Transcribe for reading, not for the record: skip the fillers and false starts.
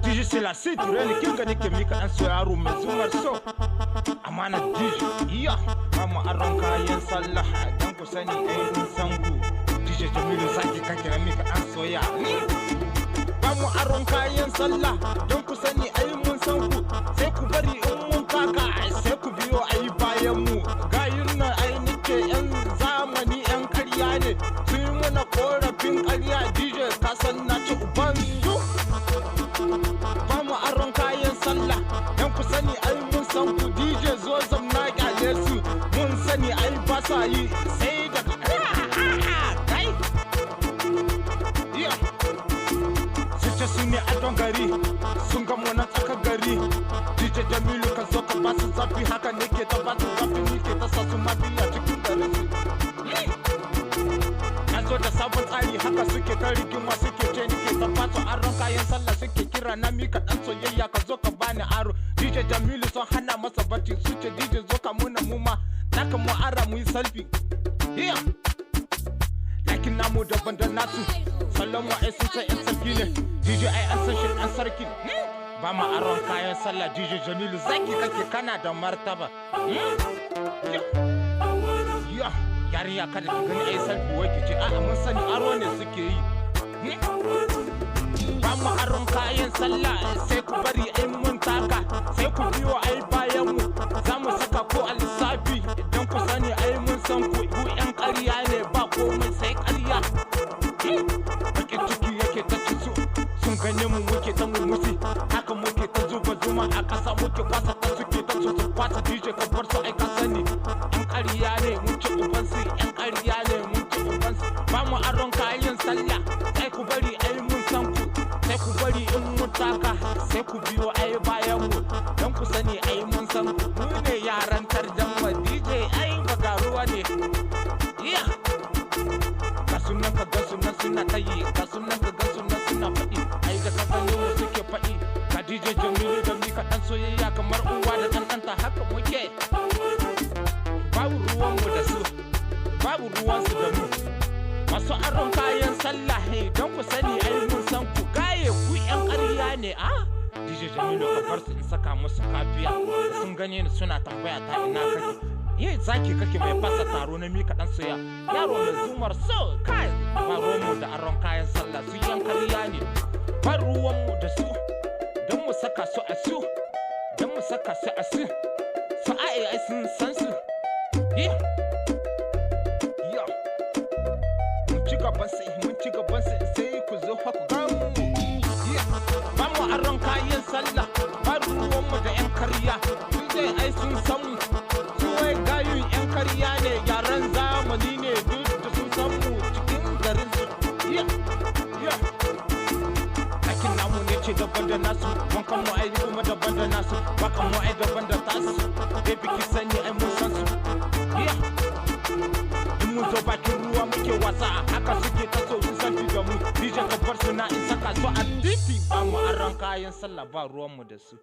DJ c'est la suite, reni kinga nike mika an so yaro mai zumar so. Amana DJ, iya, bamu aron kayan sallah dan ku sani mun san ku. DJ Jamilu Zaki ka kira mika an so ya. Bamu aron kayan sallah dan ku sani mun san ku. Sai ku bari in mun kaka sai ku biyo bayan mu. Gayin nan nike yan zamani yan karya ne. Sun muna korafin karya DJ ka san na ci uban su. Bamu aron kayan sallah dan ku sani mun san ku. DJ zo zamna kyale su mun sani ba sa yi sai da kai. Yeah. Suce su ne a don gari sun ga mu na tsakar gari. DJ Jamilu ka zo ka basu zafi haka ne ke ta basu zafi ni ke ta sa su mabiya cikin garin su. Na zo da sabon tsari haka suke ta rigima suke ce ni ke ta fato aron kayan sallah suke kira na mika dan soyayya ka zo ka bani aro. DJ Jamilu sun hana masa bacci suce DJ zo ka muna muma naka mu ara mu yi selfie. Yeah. Lakin namu daban da nasu salon mu sun ce yan sarki ne. DJ an san shi an sarki. Ba ma aron kayan sallah DJ Jamilu Zaki kake kana da martaba. Yeah. Yarinya kada ki gani selfie wai kice a'a mun sani aro ne suke yi. Ba mu aron kayan sallah sai ku bari mun taka sai ku biyo bayan mu za mu saka ko a lissafi idan ku sani mun san ku yan ƙarya ne ba komai sai ƙarya. Bakin ciki yake ta ci su sun ganye mu muke ta murmushi haka muke ta zuba zuma a ƙasa muke kwasa ta suke ta su kwasa DJ ka bar su ka sani yan ƙarya ne mun ci uban su yan ƙarya ne mun ci uban su. Ba mu aron kayan sallah sai ku bari mun san ku sai ku bari in mun taka sai ku biyo bayan mu dan ku sani mun san ku mu ne yaran tarjama DJ bagaruwa ne. Yeah. Ka sunan ka ga sunan suna tayi ka sunan ka ga sunan suna faɗi da ka gani mu suke faɗi ka DJ Jamilu da mika dan soyayya kamar uwa da ɗanɗanta haka muke. Babu ruwan mu da su babu ruwan su da mu masu aron kayan sallah don ku sani mun san ku gaye ku yan ƙarya ne a. DJ Jamilu ka bar su in saka musu kafiya sun gane ni suna tambaya ta ina kake. Zaki kake mai fasa taro na mika dan soya yaro mai zumar so kai. Ba ruwan mu da aron kayan sallah su yan ƙarya ne. Ba ruwan mu da su don mu saka su a su don mu saka su a su su ai sun san su. Mun ci gaban sai ku zo haku gamu. Ba mu aron kayan sallah ba ruwan mu da yan karya DJ sun san mu su wai gayun yan karya ne yaran zamani ne duk da sun san mu cikin garin su. Lakin namu ne ce daban da nasu wankan mu kuma daban da nasu bakan mu daban da tasu baby ki sani mun san su. Mun zo bakin ruwa muke wasa haka suke ta so su san da mu DJ ka bar su na in saka su a titi. Ba mu aron kayan sallah ba ruwan mu da su.